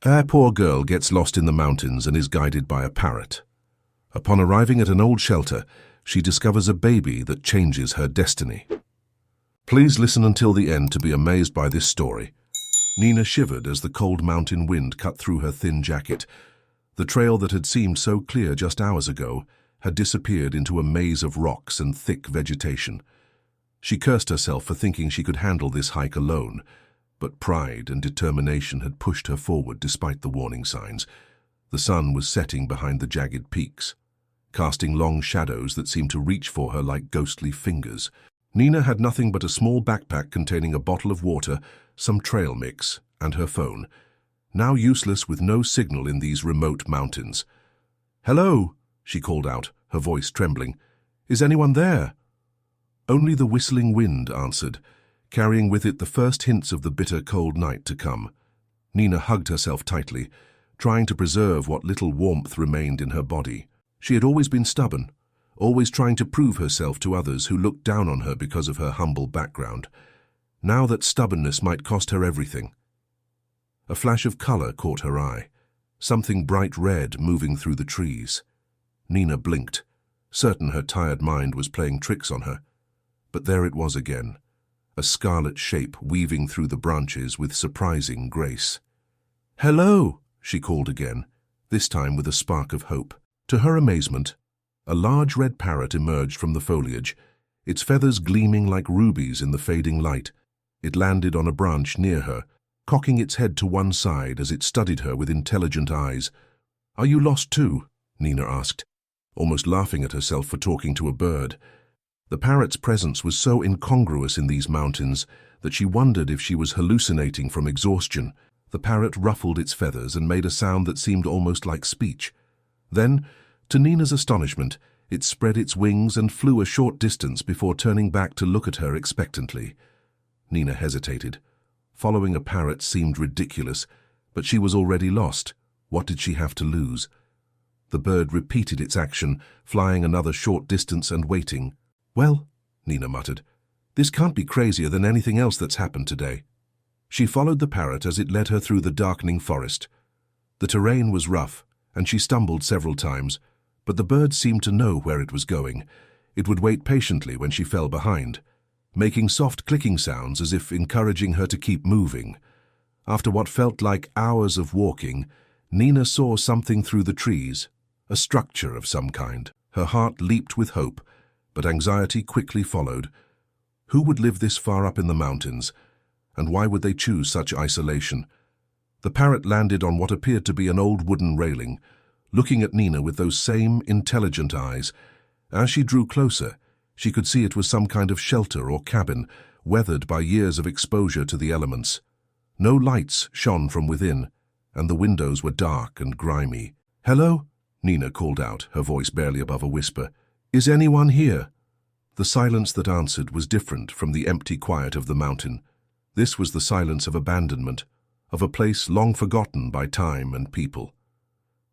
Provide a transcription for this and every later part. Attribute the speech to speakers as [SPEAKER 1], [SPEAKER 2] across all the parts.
[SPEAKER 1] A poor girl gets lost in the mountains and is guided by a parrot. Upon arriving at an old shelter, she discovers a baby that changes her destiny. Please listen until the end to be amazed by this story. Nina shivered as the cold mountain wind cut through her thin jacket. The trail that had seemed so clear just hours ago had disappeared into a maze of rocks and thick vegetation. She cursed herself for thinking she could handle this hike alone, but pride and determination had pushed her forward despite the warning signs. The sun was setting behind the jagged peaks, casting long shadows that seemed to reach for her like ghostly fingers. Nina had nothing but a small backpack containing a bottle of water, some trail mix, and her phone, now useless with no signal in these remote mountains. "Hello," she called out, her voice trembling. "Is anyone there?" Only the whistling wind answered, carrying with it the first hints of the bitter cold night to come. Nina hugged herself tightly, trying to preserve what little warmth remained in her body. She had always been stubborn, always trying to prove herself to others who looked down on her because of her humble background. Now that stubbornness might cost her everything. A flash of color caught her eye, something bright red moving through the trees. Nina blinked, certain her tired mind was playing tricks on her. But there it was again, a scarlet shape weaving through the branches with surprising grace. "Hello," she called again, this time with a spark of hope. To her amazement, a large red parrot emerged from the foliage, its feathers gleaming like rubies in the fading light. It landed on a branch near her, cocking its head to one side as it studied her with intelligent eyes. "Are you lost too?" Nina asked, almost laughing at herself for talking to a bird. The parrot's presence was so incongruous in these mountains that she wondered if she was hallucinating from exhaustion. The parrot ruffled its feathers and made a sound that seemed almost like speech. Then, to Nina's astonishment, it spread its wings and flew a short distance before turning back to look at her expectantly. Nina hesitated. Following a parrot seemed ridiculous, but she was already lost. What did she have to lose? The bird repeated its action, flying another short distance and waiting. "Well," Nina muttered, "this can't be crazier than anything else that's happened today." She followed the parrot as it led her through the darkening forest. The terrain was rough, and she stumbled several times, but the bird seemed to know where it was going. It would wait patiently when she fell behind, making soft clicking sounds as if encouraging her to keep moving. After what felt like hours of walking, Nina saw something through the trees, a structure of some kind. Her heart leaped with hope, but anxiety quickly followed. Who would live this far up in the mountains, and why would they choose such isolation? The parrot landed on what appeared to be an old wooden railing, looking at Nina with those same intelligent eyes. As she drew closer, she could see it was some kind of shelter or cabin, weathered by years of exposure to the elements. No lights shone from within, and the windows were dark and grimy. "Hello?" Nina called out, her voice barely above a whisper. "Is anyone here?" The silence that answered was different from the empty quiet of the mountain. This was the silence of abandonment, of a place long forgotten by time and people.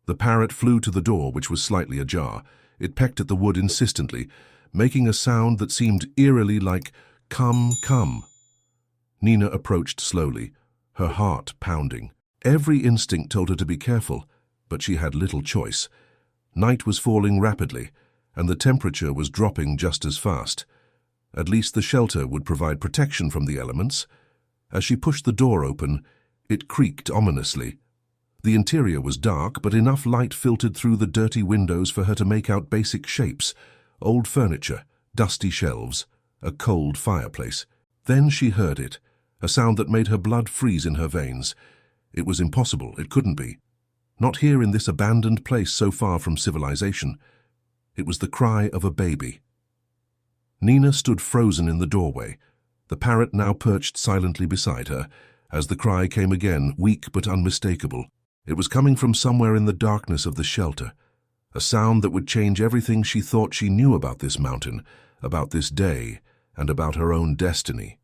[SPEAKER 1] The parrot flew to the door, which was slightly ajar. It pecked at the wood insistently, making a sound that seemed eerily like, "Come, come." Nina approached slowly, her heart pounding. Every instinct told her to be careful, but she had little choice. Night was falling rapidly, and the temperature was dropping just as fast. At least the shelter would provide protection from the elements. As she pushed the door open, it creaked ominously. The interior was dark, but enough light filtered through the dirty windows for her to make out basic shapes: old furniture, dusty shelves, a cold fireplace. Then she heard it, a sound that made her blood freeze in her veins. It was impossible, it couldn't be. Not here in this abandoned place so far from civilization. It was the cry of a baby. Nina stood frozen in the doorway, the parrot now perched silently beside her, as the cry came again, weak but unmistakable. It was coming from somewhere in the darkness of the shelter, a sound that would change everything she thought she knew about this mountain, about this day, and about her own destiny.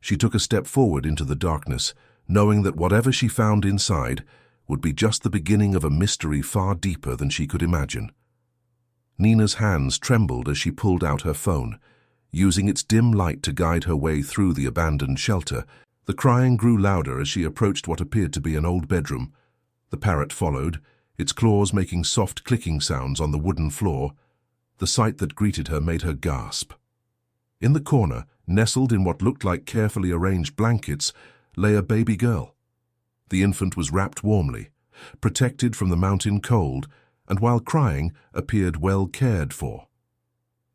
[SPEAKER 1] She took a step forward into the darkness, knowing that whatever she found inside would be just the beginning of a mystery far deeper than she could imagine. Nina's hands trembled as she pulled out her phone, using its dim light to guide her way through the abandoned shelter. The crying grew louder as she approached what appeared to be an old bedroom. The parrot followed, its claws making soft clicking sounds on the wooden floor. The sight that greeted her made her gasp. In the corner, nestled in what looked like carefully arranged blankets, lay a baby girl. The infant was wrapped warmly, protected from the mountain cold, and while crying, appeared well cared for.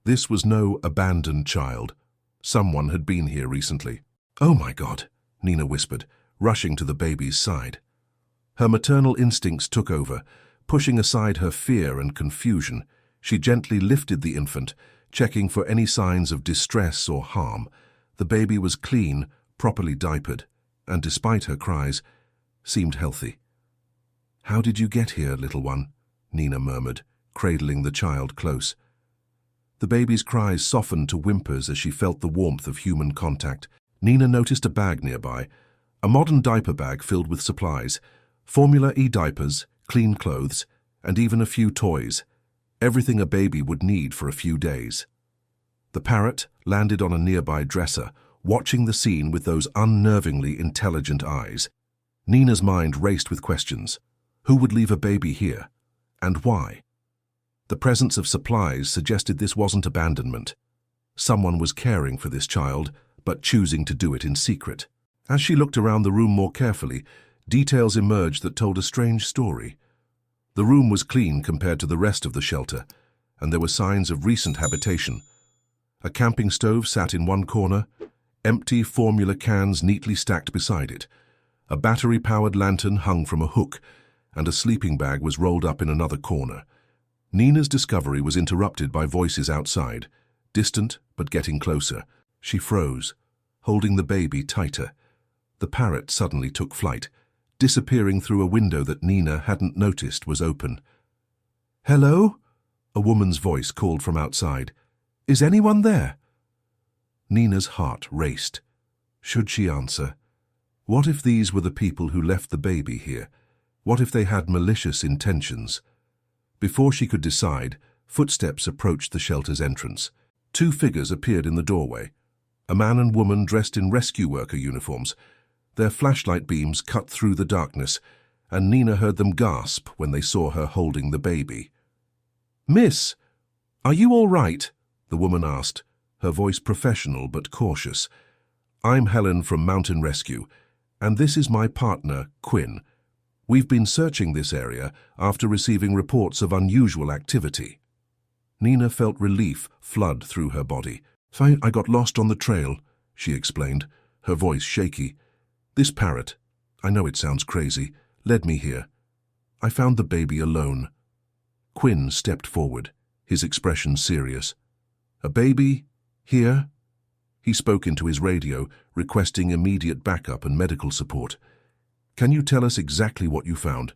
[SPEAKER 1] This was no abandoned child. Someone had been here recently. "Oh my God," Nina whispered, rushing to the baby's side. Her maternal instincts took over. Pushing aside her fear and confusion, she gently lifted the infant, checking for any signs of distress or harm. The baby was clean, properly diapered, and despite her cries, seemed healthy. "How did you get here, little one?" Nina murmured, cradling the child close. The baby's cries softened to whimpers as she felt the warmth of human contact. Nina noticed a bag nearby, a modern diaper bag filled with supplies, Formula E diapers, clean clothes, and even a few toys, everything a baby would need for a few days. The parrot landed on a nearby dresser, watching the scene with those unnervingly intelligent eyes. Nina's mind raced with questions. Who would leave a baby here? And why? The presence of supplies suggested this wasn't abandonment. Someone was caring for this child, but choosing to do it in secret. As she looked around the room more carefully, details emerged that told a strange story. The room was clean compared to the rest of the shelter, and there were signs of recent habitation. A camping stove sat in one corner, empty formula cans neatly stacked beside it. A battery-powered lantern hung from a hook, and a sleeping bag was rolled up in another corner. Nina's discovery was interrupted by voices outside, distant but getting closer. She froze, holding the baby tighter. The parrot suddenly took flight, disappearing through a window that Nina hadn't noticed was open. "Hello?" A woman's voice called from outside. "Is anyone there?" Nina's heart raced. Should she answer? What if these were the people who left the baby here? What if they had malicious intentions? Before she could decide, footsteps approached the shelter's entrance. Two figures appeared in the doorway. A man and woman dressed in rescue worker uniforms. Their flashlight beams cut through the darkness, and Nina heard them gasp when they saw her holding the baby. "Miss, are you all right?" the woman asked, her voice professional but cautious. "I'm Helen from Mountain Rescue, and this is my partner, Quinn. We've been searching this area after receiving reports of unusual activity." Nina felt relief flood through her body. "I got lost on the trail," she explained, her voice shaky. "This parrot, I know it sounds crazy, led me here. I found the baby alone." Quinn stepped forward, his expression serious. "A baby? Here?" He spoke into his radio, requesting immediate backup and medical support. "Can you tell us exactly what you found?"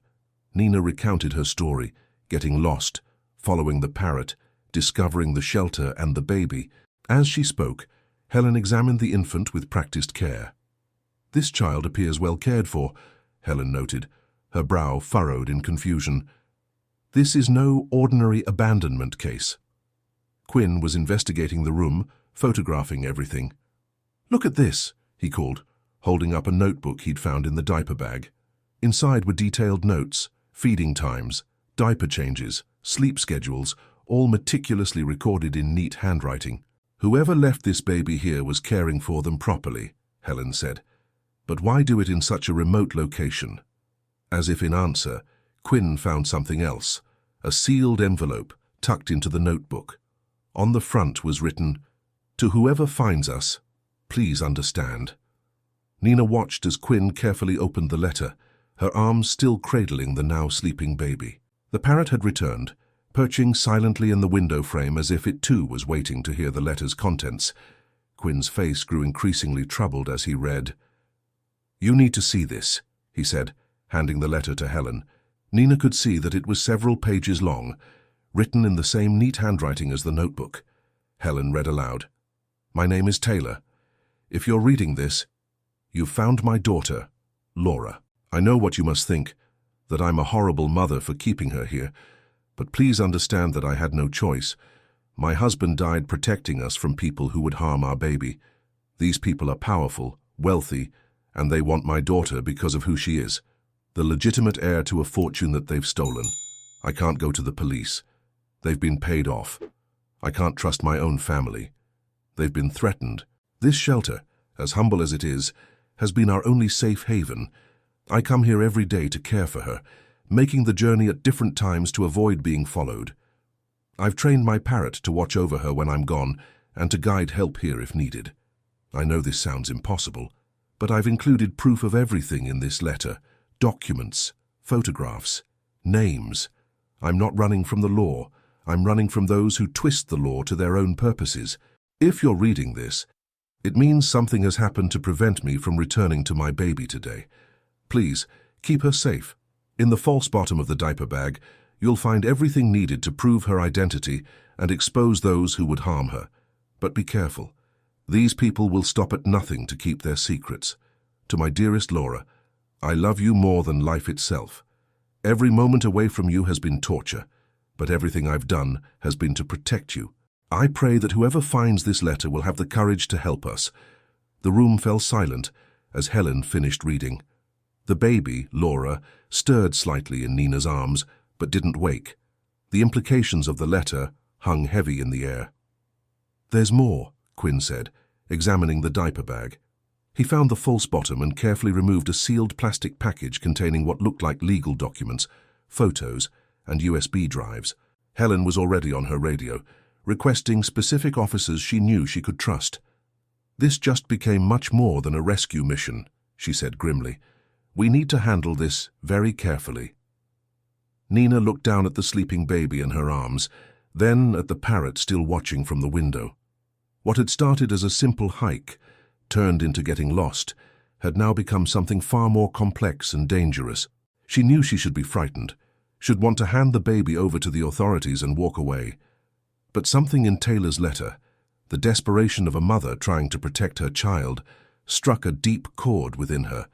[SPEAKER 1] Nina recounted her story, getting lost, following the parrot, discovering the shelter and the baby. As she spoke, Helen examined the infant with practiced care. "This child appears well cared for," Helen noted, her brow furrowed in confusion. "This is no ordinary abandonment case." Quinn was investigating the room, photographing everything. "Look at this," he called, holding up a notebook he'd found in the diaper bag. Inside were detailed notes, feeding times, diaper changes, sleep schedules, all meticulously recorded in neat handwriting. "Whoever left this baby here was caring for them properly," Helen said. "But why do it in such a remote location?" As if in answer, Quinn found something else, a sealed envelope tucked into the notebook. On the front was written, "To whoever finds us, please understand." Nina watched as Quinn carefully opened the letter, her arms still cradling the now sleeping baby. The parrot had returned, perching silently in the window frame as if it too was waiting to hear the letter's contents. Quinn's face grew increasingly troubled as he read. "You need to see this," he said, handing the letter to Helen. Nina could see that it was several pages long, written in the same neat handwriting as the notebook. Helen read aloud. "My name is Taylor. If you're reading this, you've found my daughter, Laura. I know what you must think, that I'm a horrible mother for keeping her here, but please understand that I had no choice. My husband died protecting us from people who would harm our baby. These people are powerful, wealthy, and they want my daughter because of who she is. the legitimate heir to a fortune that they've stolen. I can't go to the police. They've been paid off. I can't trust my own family. They've been threatened. This shelter, as humble as it is, has been our only safe haven. I come here every day to care for her, making the journey at different times to avoid being followed. I've trained my parrot to watch over her when I'm gone and to guide help here if needed. I know this sounds impossible, but I've included proof of everything in this letter: documents, photographs, names. I'm not running from the law. I'm running from those who twist the law to their own purposes. If you're reading this, it means something has happened to prevent me from returning to my baby today. Please, keep her safe. In the false bottom of the diaper bag, you'll find everything needed to prove her identity and expose those who would harm her. But be careful. These people will stop at nothing to keep their secrets. To my dearest Laura, I love you more than life itself. Every moment away from you has been torture, but everything I've done has been to protect you. I pray that whoever finds this letter will have the courage to help us. The room fell silent as Helen finished reading. The baby, Laura, stirred slightly in Nina's arms, but didn't wake. The implications of the letter hung heavy in the air. "There's more," Quinn said, examining the diaper bag. He found the false bottom and carefully removed a sealed plastic package containing what looked like legal documents, photos, and USB drives. Helen was already on her radio, requesting specific officers she knew she could trust. "This just became much more than a rescue mission," she said grimly. "We need to handle this very carefully." Nina looked down at the sleeping baby in her arms, then at the parrot still watching from the window. What had started as a simple hike, turned into getting lost, had now become something far more complex and dangerous. She knew she should be frightened, should want to hand the baby over to the authorities and walk away. But something in Taylor's letter, the desperation of a mother trying to protect her child, struck a deep chord within her.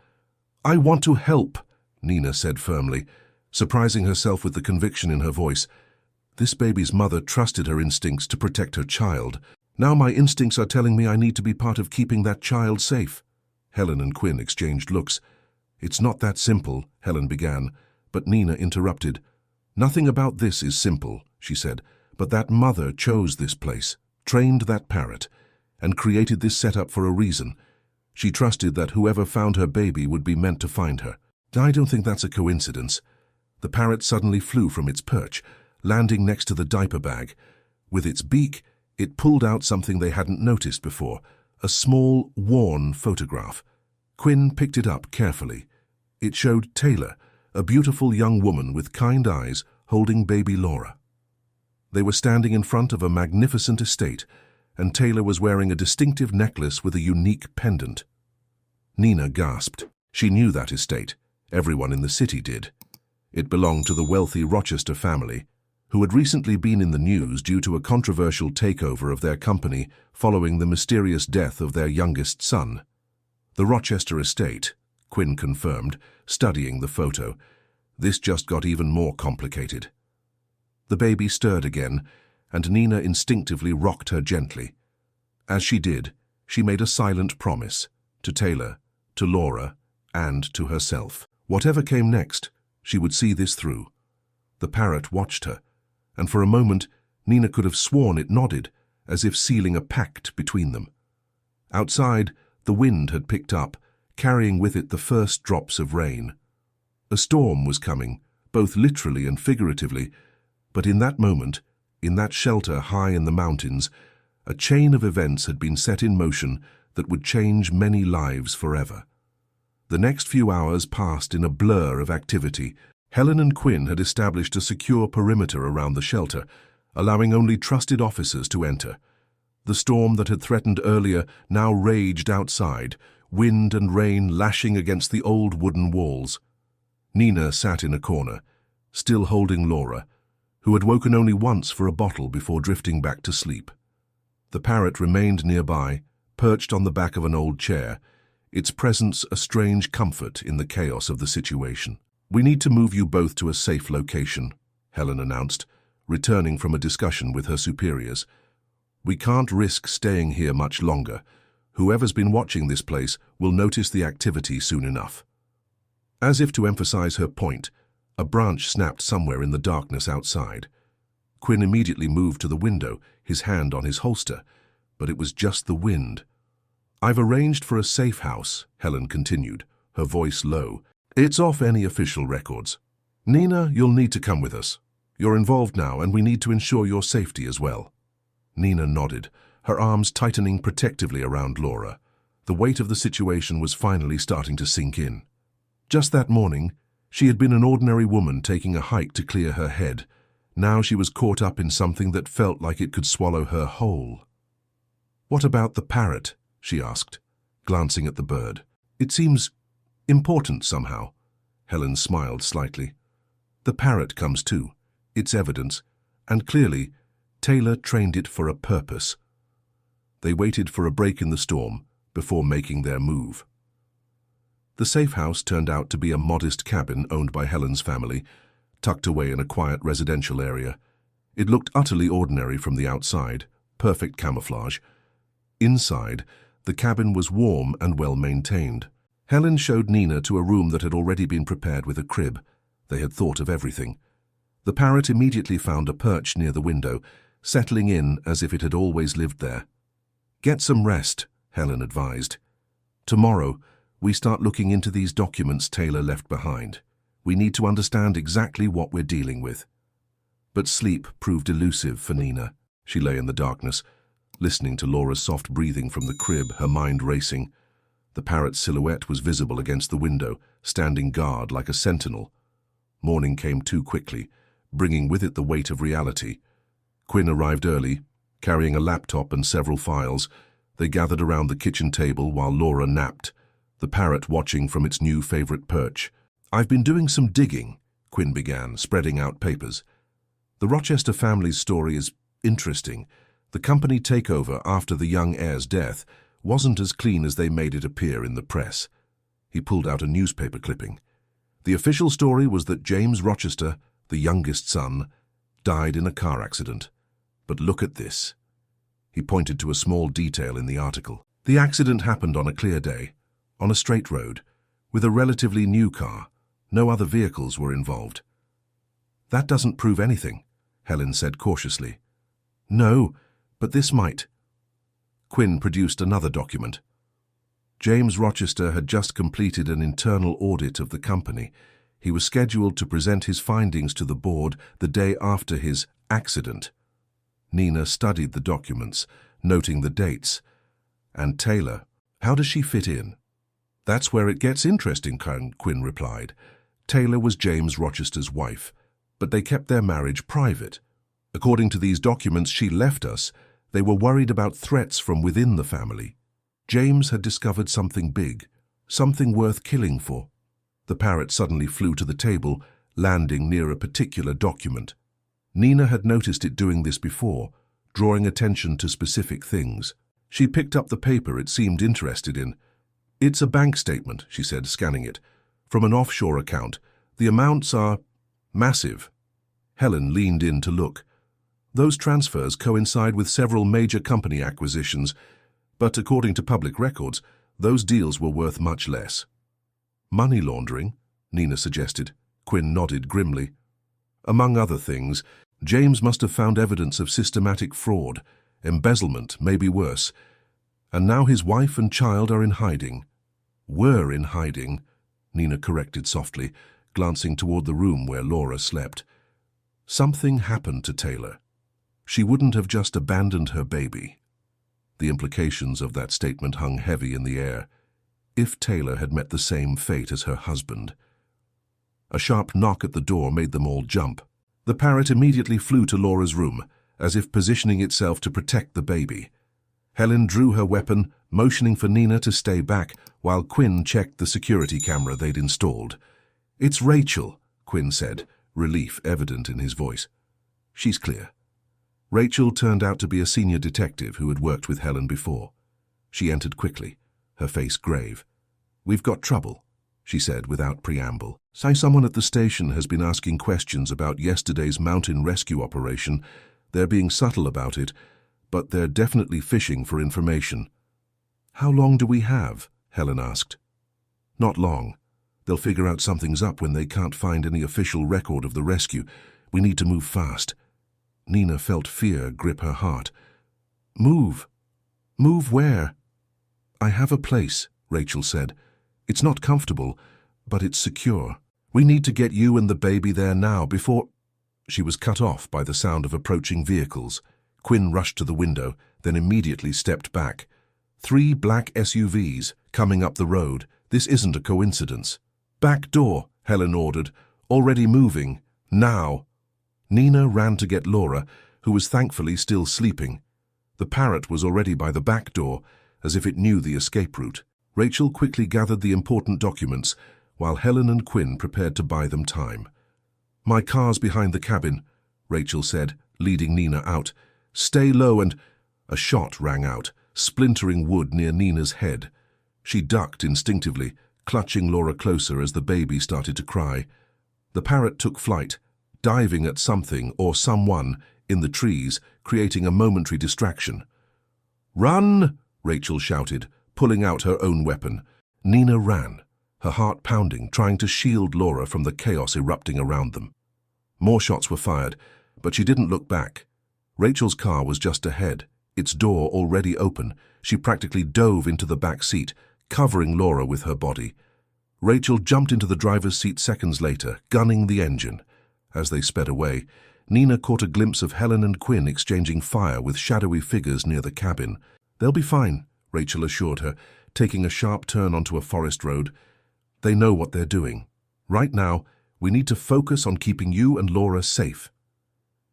[SPEAKER 1] "I want to help," Nina said firmly, surprising herself with the conviction in her voice. This baby's mother trusted her instincts to protect her child. Now my instincts are telling me I need to be part of keeping that child safe. Helen and Quinn exchanged looks. "It's not that simple," Helen began, but Nina interrupted. "Nothing about this is simple," she said, "but that mother chose this place, trained that parrot, and created this setup for a reason. She trusted that whoever found her baby would be meant to find her. I don't think that's a coincidence." The parrot suddenly flew from its perch, landing next to the diaper bag. With its beak, it pulled out something they hadn't noticed before, a small, worn photograph. Quinn picked it up carefully. It showed Taylor, a beautiful young woman with kind eyes, holding baby Laura. They were standing in front of a magnificent estate, and Taylor was wearing a distinctive necklace with a unique pendant. Nina gasped. She knew that estate. Everyone in the city did. It belonged to the wealthy Rochester family, who had recently been in the news due to a controversial takeover of their company following the mysterious death of their youngest son. "The Rochester estate," Quinn confirmed, studying the photo. "This just got even more complicated." The baby stirred again, and Nina instinctively rocked her gently. As she did, she made a silent promise, to Taylor, to Laura, and to herself. Whatever came next, she would see this through. The parrot watched her, and for a moment Nina could have sworn it nodded, as if sealing a pact between them. Outside, the wind had picked up, carrying with it the first drops of rain. A storm was coming, both literally and figuratively, but in that moment, in that shelter high in the mountains, a chain of events had been set in motion that would change many lives forever. The next few hours passed in a blur of activity. Helen and Quinn had established a secure perimeter around the shelter, allowing only trusted officers to enter. The storm that had threatened earlier now raged outside, wind and rain lashing against the old wooden walls. Nina sat in a corner, still holding Laura, who had woken only once for a bottle before drifting back to sleep. The parrot remained nearby, perched on the back of an old chair, its presence a strange comfort in the chaos of the situation. "We need to move you both to a safe location," Helen announced, returning from a discussion with her superiors. "We can't risk staying here much longer. Whoever's been watching this place will notice the activity soon enough." As if to emphasize her point, a branch snapped somewhere in the darkness outside. Quinn immediately moved to the window, his hand on his holster, but it was just the wind. "I've arranged for a safe house," Helen continued, her voice low. "It's off any official records. Nina, you'll need to come with us. You're involved now, and we need to ensure your safety as well." Nina nodded, her arms tightening protectively around Laura. The weight of the situation was finally starting to sink in. Just that morning, she had been an ordinary woman taking a hike to clear her head. Now she was caught up in something that felt like it could swallow her whole. "What about the parrot?" she asked, glancing at the bird. "It seems important somehow." Helen smiled slightly. "The parrot comes too. It's evidence, and clearly, Taylor trained it for a purpose." They waited for a break in the storm before making their move. The safe house turned out to be a modest cabin owned by Helen's family, tucked away in a quiet residential area. It looked utterly ordinary from the outside, perfect camouflage. Inside, the cabin was warm and well maintained. Helen showed Nina to a room that had already been prepared with a crib. They had thought of everything. The parrot immediately found a perch near the window, settling in as if it had always lived there. "Get some rest," Helen advised. "Tomorrow, we start looking into these documents Taylor left behind. We need to understand exactly what we're dealing with." But sleep proved elusive for Nina. She lay in the darkness, listening to Laura's soft breathing from the crib, her mind racing. The parrot's silhouette was visible against the window, standing guard like a sentinel. Morning came too quickly, bringing with it the weight of reality. Quinn arrived early, carrying a laptop and several files. They gathered around the kitchen table while Laura napped, the parrot watching from its new favorite perch. "I've been doing some digging," Quinn began, spreading out papers. "The Rochester family's story is interesting. The company takeover after the young heir's death wasn't as clean as they made it appear in the press." He pulled out a newspaper clipping. "The official story was that James Rochester, the youngest son, died in a car accident. But look at this." He pointed to a small detail in the article. "The accident happened on a clear day, on a straight road, with a relatively new car. No other vehicles were involved." "That doesn't prove anything," Helen said cautiously. "No, but this might." Quinn produced another document. James Rochester had just completed an internal audit of the company. He was scheduled to present his findings to the board the day after his accident. Nina studied the documents, noting the dates. "And Taylor, how does she fit in?" "That's where it gets interesting," Quinn replied. "Taylor was James Rochester's wife, but they kept their marriage private. According to these documents she left us, they were worried about threats from within the family. James had discovered something big, something worth killing for." The parrot suddenly flew to the table, landing near a particular document. Nina had noticed it doing this before, drawing attention to specific things. She picked up the paper it seemed interested in. "It's a bank statement," she said, scanning it. "From an offshore account. The amounts are massive." Helen leaned in to look. "Those transfers coincide with several major company acquisitions, but according to public records, those deals were worth much less." "Money laundering?" Nina suggested. Quinn nodded grimly. "Among other things, James must have found evidence of systematic fraud, embezzlement, maybe worse. And now his wife and child are in hiding." "Were in hiding," Nina corrected softly, glancing toward the room where Laura slept. "Something happened to Taylor. She wouldn't have just abandoned her baby." The implications of that statement hung heavy in the air. If Taylor had met the same fate as her husband. A sharp knock at the door made them all jump. The parrot immediately flew to Laura's room, as if positioning itself to protect the baby. Helen drew her weapon, motioning for Nina to stay back, while Quinn checked the security camera they'd installed. "It's Rachel," Quinn said, relief evident in his voice. "She's clear." Rachel turned out to be a senior detective who had worked with Helen before. She entered quickly, her face grave. "We've got trouble," she said without preamble. "Someone at the station has been asking questions about yesterday's mountain rescue operation. They're being subtle about it, but they're definitely fishing for information." "How long do we have?" Helen asked. "Not long. They'll figure out something's up when they can't find any official record of the rescue. We need to move fast. Nina felt fear grip her heart. Move. Move where? I have a place, Rachel said. It's not comfortable, but it's secure. We need to get you and the baby there now before... She was cut off by the sound of approaching vehicles. Quinn rushed to the window, then immediately stepped back. 3 black SUVs coming up the road. This isn't a coincidence. Back door, Helen ordered. Already moving. Now. Nina ran to get Laura, who was thankfully still sleeping. The Parrot was already by the back door, as if it knew the escape route. Rachel quickly gathered the important documents, while Helen and Quinn prepared to buy them time. My car's behind the cabin, Rachel said, leading Nina out. Stay low and... A shot rang out, splintering wood near Nina's head. She ducked instinctively, clutching Laura closer as the baby started to cry. The Parrot took flight, diving at something or someone in the trees, creating a momentary distraction. Run! Rachel shouted, pulling out her own weapon. Nina ran, her heart pounding, trying to shield Laura from the chaos erupting around them. More shots were fired, but she didn't look back. Rachel's car was just ahead, its door already open. She practically dove into the back seat, covering Laura with her body. Rachel jumped into the driver's seat seconds later, gunning the engine. As they sped away, Nina caught a glimpse of Helen and Quinn exchanging fire with shadowy figures near the cabin. They'll be fine, Rachel assured her, taking a sharp turn onto a forest road. They know what they're doing. Right now, we need to focus on keeping you and Laura safe.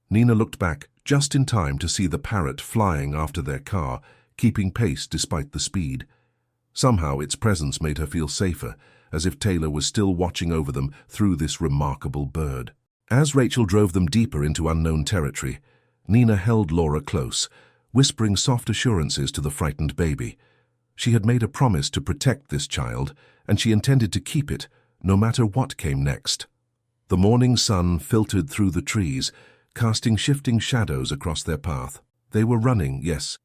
[SPEAKER 1] Nina looked back just in time to see the Parrot flying after their car, keeping pace despite the speed. Somehow its presence made her feel safer, as if Taylor was still watching over them through this remarkable bird. As Rachel drove them deeper into unknown territory, Nina held Laura close, whispering soft assurances to the frightened baby. She had made a promise to protect this child, and she intended to keep it, no matter what came next. The morning sun filtered through the trees, casting shifting shadows across their path. They were running, yes,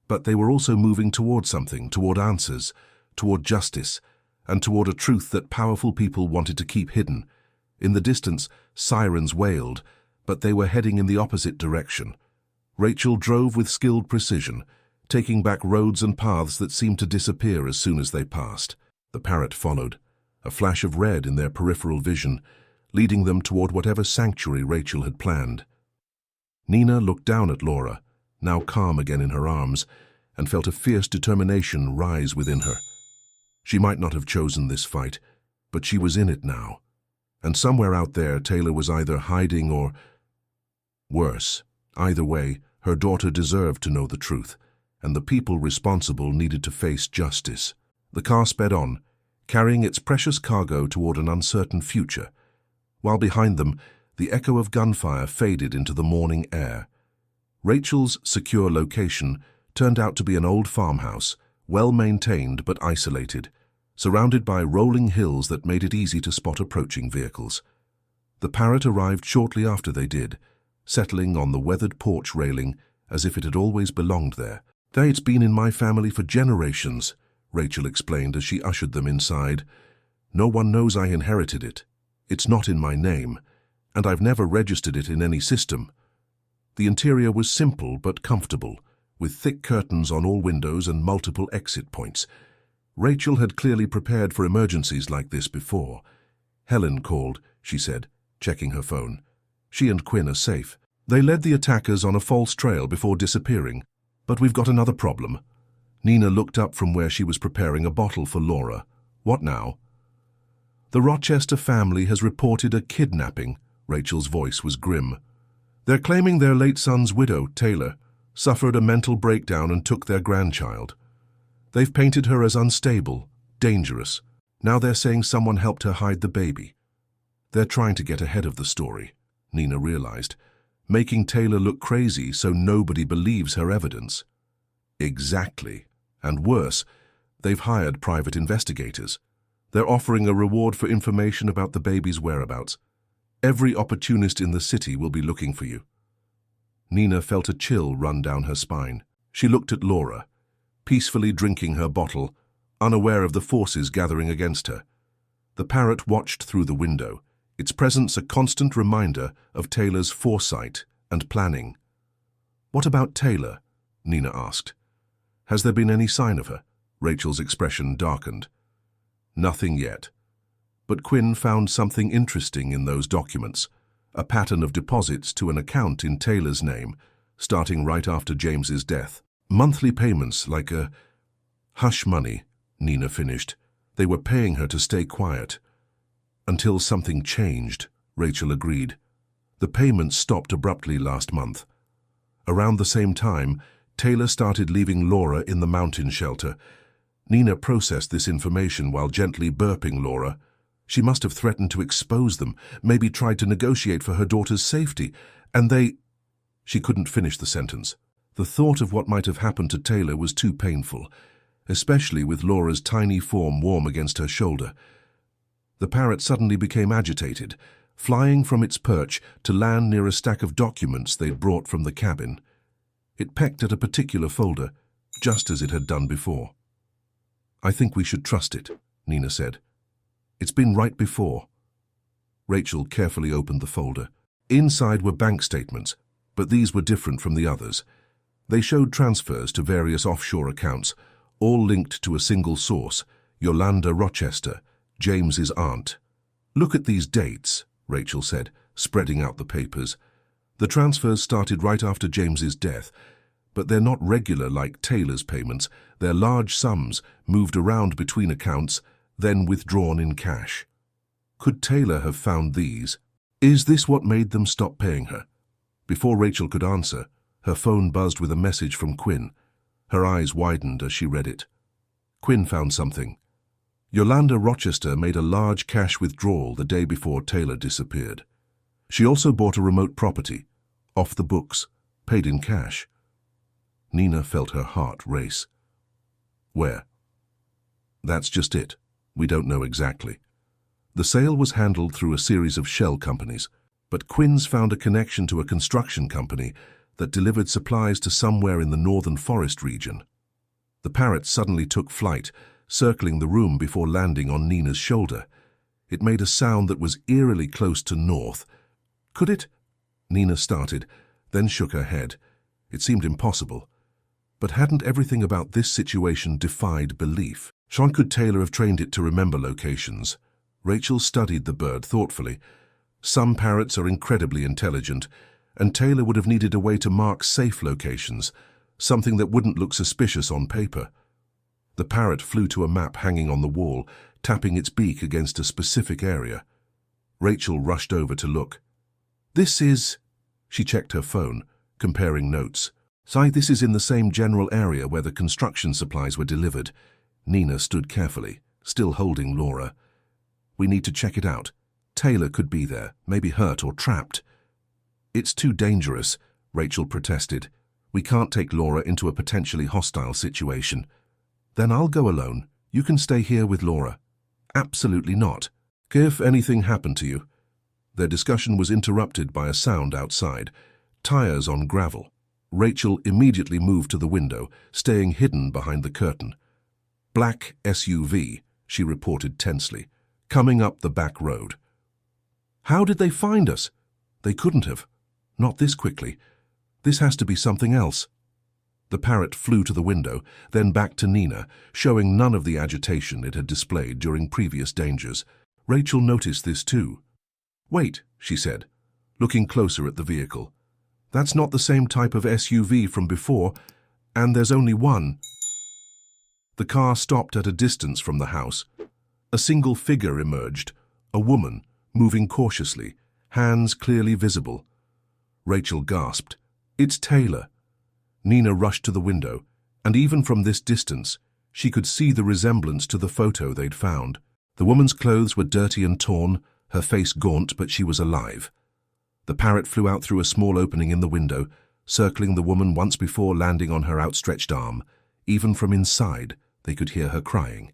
[SPEAKER 1] but they were also moving toward something, toward answers, toward justice, and toward a truth that powerful people wanted to keep hidden. In the distance, sirens wailed, but they were heading in the opposite direction. Rachel drove with skilled precision, taking back roads and paths that seemed to disappear as soon as they passed. The Parrot followed, a flash of red in their peripheral vision, leading them toward whatever sanctuary Rachel had planned. Nina looked down at Laura, now calm again in her arms, and felt a fierce determination rise within her. She might not have chosen this fight, but she was in it now. And somewhere out there, Taylor was either hiding or... worse. Either way, her daughter deserved to know the truth, and the people responsible needed to face justice. The car sped on, carrying its precious cargo toward an uncertain future, while behind them, the echo of gunfire faded into the morning air. Rachel's secure location turned out to be an old farmhouse, well-maintained but isolated, surrounded by rolling hills that made it easy to spot approaching vehicles. The Parrot arrived shortly after they did, settling on the weathered porch railing as if it had always belonged there. "It's been in my family for generations," Rachel explained as she ushered them inside. "No one knows I inherited it. It's not in my name, and I've never registered it in any system." The interior was simple but comfortable, with thick curtains on all windows and multiple exit points. Rachel had clearly prepared for emergencies like this before. "Helen called," she said, checking her phone. "She and Quinn are safe. They led the attackers on a false trail before disappearing. But we've got another problem." Nina looked up from where she was preparing a bottle for Laura. "What now?" "The Rochester family has reported a kidnapping." Rachel's voice was grim. "They're claiming their late son's widow, Taylor, suffered a mental breakdown and took their grandchild. They've painted her as unstable, dangerous. Now they're saying someone helped her hide the baby. They're trying to get ahead of the story," Nina realized, "making Taylor look crazy so nobody believes her evidence." "Exactly. And worse, they've hired private investigators. They're offering a reward for information about the baby's whereabouts. Every opportunist in the city will be looking for you." Nina felt a chill run down her spine. She looked at Laura, peacefully drinking her bottle, unaware of the forces gathering against her. The Parrot watched through the window, its presence a constant reminder of Taylor's foresight and planning. "What about Taylor?" Nina asked. "Has there been any sign of her?" Rachel's expression darkened. "Nothing yet. But Quinn found something interesting in those documents, a pattern of deposits to an account in Taylor's name, starting right after James's death. Monthly payments like a hush money," Nina finished. "They were paying her to stay quiet." "Until something changed," Rachel agreed. "The payments stopped abruptly last month. Around the same time, Taylor started leaving Laura in the mountain shelter. Nina processed this information while gently burping Laura. She must have threatened to expose them, maybe tried to negotiate for her daughter's safety, and they... She couldn't finish the sentence. The thought of what might have happened to Taylor was too painful, especially with Laura's tiny form warm against her shoulder. The Parrot suddenly became agitated, flying from its perch to land near a stack of documents they'd brought from the cabin. It pecked at a particular folder, just as it had done before. "I think we should trust it," Nina said. "It's been right before." Rachel carefully opened the folder. Inside were bank statements, but these were different from the others. They showed transfers to various offshore accounts, all linked to a single source, Yolanda Rochester, James's aunt. "Look at these dates," Rachel said, spreading out the papers. "The transfers started right after James's death, but they're not regular like Taylor's payments. They're large sums, moved around between accounts, then withdrawn in cash. Could Taylor have found these? Is this what made them stop paying her?" Before Rachel could answer, her phone buzzed with a message from Quinn. Her eyes widened as she read it. Quinn found something. Yolanda Rochester made a large cash withdrawal the day before Taylor disappeared. She also bought a remote property, off the books, paid in cash. Nina felt her heart race. "Where?" "That's just it. We don't know exactly. The sale was handled through a series of shell companies, but Quinn's found a connection to a construction company that delivered supplies to somewhere in the northern forest region." The Parrot suddenly took flight, circling the room before landing on Nina's shoulder. It made a sound that was eerily close to north. "Could it?" Nina started, then shook her head. It seemed impossible. But hadn't everything about this situation defied belief? Sean, could Taylor have trained it to remember locations? Rachel studied the bird thoughtfully. Some parrots are incredibly intelligent, and Taylor would have needed a way to mark safe locations, something that wouldn't look suspicious on paper. The parrot flew to a map hanging on the wall, tapping its beak against a specific area. Rachel rushed over to look. "This is..." She checked her phone, comparing notes. "This is in the same general area where the construction supplies were delivered." Nina stood carefully, still holding Laura. "We need to check it out. Taylor could be there, maybe hurt or trapped." "It's too dangerous," Rachel protested. "We can't take Laura into a potentially hostile situation." "Then I'll go alone. You can stay here with Laura." "Absolutely not. If anything happened to you..." Their discussion was interrupted by a sound outside. Tires on gravel. Rachel immediately moved to the window, staying hidden behind the curtain. "Black SUV," she reported tensely, "coming up the back road." "How did they find us?" "They couldn't have. Not this quickly. This has to be something else." The Parrot flew to the window, then back to Nina, showing none of the agitation it had displayed during previous dangers. Rachel noticed this too. "Wait," she said, looking closer at the vehicle. "That's not the same type of SUV from before, and there's only one." The car stopped at a distance from the house. A single figure emerged, a woman, moving cautiously, hands clearly visible. Rachel gasped. "It's Taylor." Nina rushed to the window, and even from this distance, she could see the resemblance to the photo they'd found. The woman's clothes were dirty and torn, her face gaunt, but she was alive. The Parrot flew out through a small opening in the window, circling the woman once before landing on her outstretched arm. Even from inside, they could hear her crying.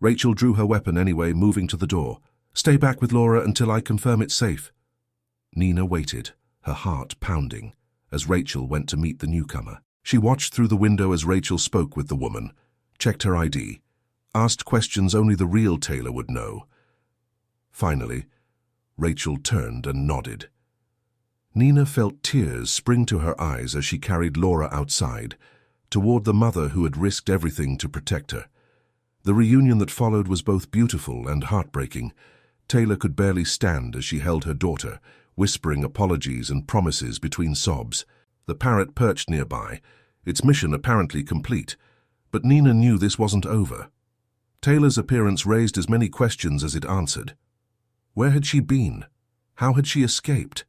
[SPEAKER 1] Rachel drew her weapon anyway, moving to the door. "Stay back with Laura until I confirm it's safe." Nina waited, her heart pounding, as Rachel went to meet the newcomer. She watched through the window as Rachel spoke with the woman, checked her ID, asked questions only the real Taylor would know. Finally, Rachel turned and nodded. Nina felt tears spring to her eyes as she carried Laura outside, toward the mother who had risked everything to protect her. The reunion that followed was both beautiful and heartbreaking. Taylor could barely stand as she held her daughter, whispering apologies and promises between sobs. The Parrot perched nearby, its mission apparently complete, but Nina knew this wasn't over. Taylor's appearance raised as many questions as it answered. Where had she been? How had she escaped?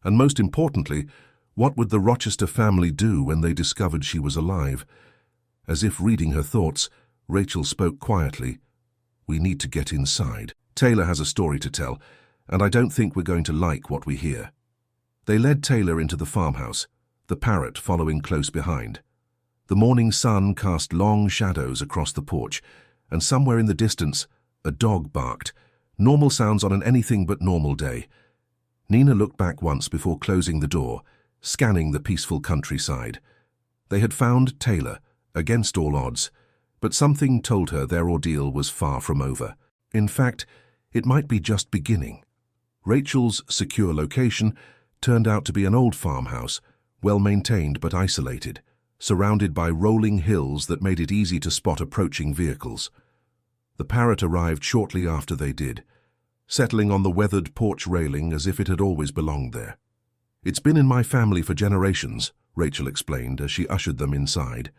[SPEAKER 1] And most importantly, what would the Rochester family do when they discovered she was alive? As if reading her thoughts, Rachel spoke quietly. We need to get inside. Taylor has a story to tell, and I don't think we're going to like what we hear. They led Taylor into the farmhouse, the Parrot following close behind. The morning sun cast long shadows across the porch, and somewhere in the distance, a dog barked. Normal sounds on an anything but normal day. Nina looked back once before closing the door, scanning the peaceful countryside. They had found Taylor, against all odds, but something told her their ordeal was far from over. In fact, it might be just beginning. Rachel's secure location turned out to be an old farmhouse, well-maintained but isolated, surrounded by rolling hills that made it easy to spot approaching vehicles. The Parrot arrived shortly after they did, settling on the weathered porch railing as if it had always belonged there. It's been in my family for generations, Rachel explained as she ushered them inside.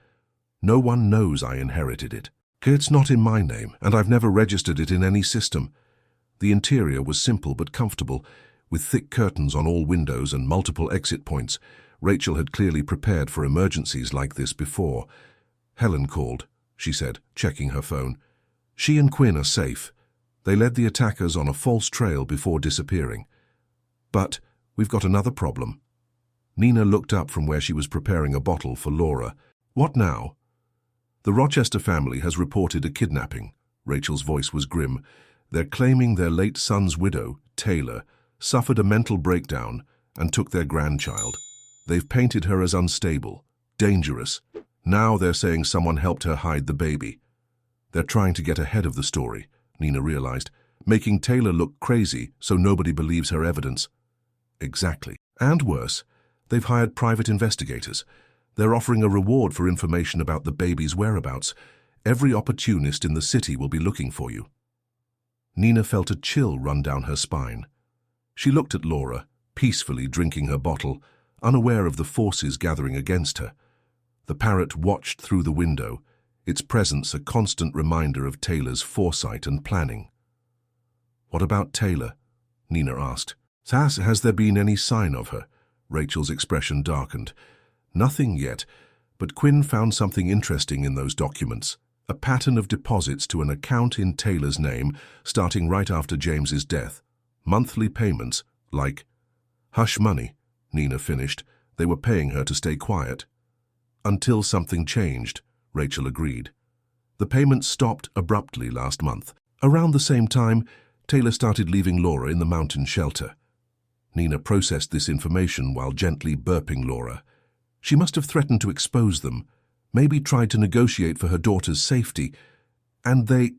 [SPEAKER 1] No one knows I inherited it. It's not in my name, and I've never registered it in any system. The interior was simple but comfortable, with thick curtains on all windows and multiple exit points. Rachel had clearly prepared for emergencies like this before. Helen called, she said, checking her phone. She and Quinn are safe. They led the attackers on a false trail before disappearing. But we've got another problem. Nina looked up from where she was preparing a bottle for Laura. What now? The Rochester family has reported a kidnapping. Rachel's voice was grim. They're claiming their late son's widow, Taylor, suffered a mental breakdown and took their grandchild. They've painted her as unstable, dangerous. Now they're saying someone helped her hide the baby. They're trying to get ahead of the story, Nina realized, making Taylor look crazy so nobody believes her evidence. Exactly. And worse, they've hired private investigators. They're offering a reward for information about the baby's whereabouts. Every opportunist in the city will be looking for you. Nina felt a chill run down her spine. She looked at Laura, peacefully drinking her bottle, unaware of the forces gathering against her. The Parrot watched through the window, its presence a constant reminder of Taylor's foresight and planning. What about Taylor? Nina asked. Has there been any sign of her? Rachel's expression darkened. Nothing yet, but Quinn found something interesting in those documents. A pattern of deposits to an account in Taylor's name starting right after James's death. Monthly payments, like hush money, Nina finished. They were paying her to stay quiet. Until something changed, Rachel agreed. The payments stopped abruptly last month. Around the same time, Taylor started leaving Laura in the mountain shelter. Nina processed this information while gently burping Laura. She must have threatened to expose them, maybe tried to negotiate for her daughter's safety, and they...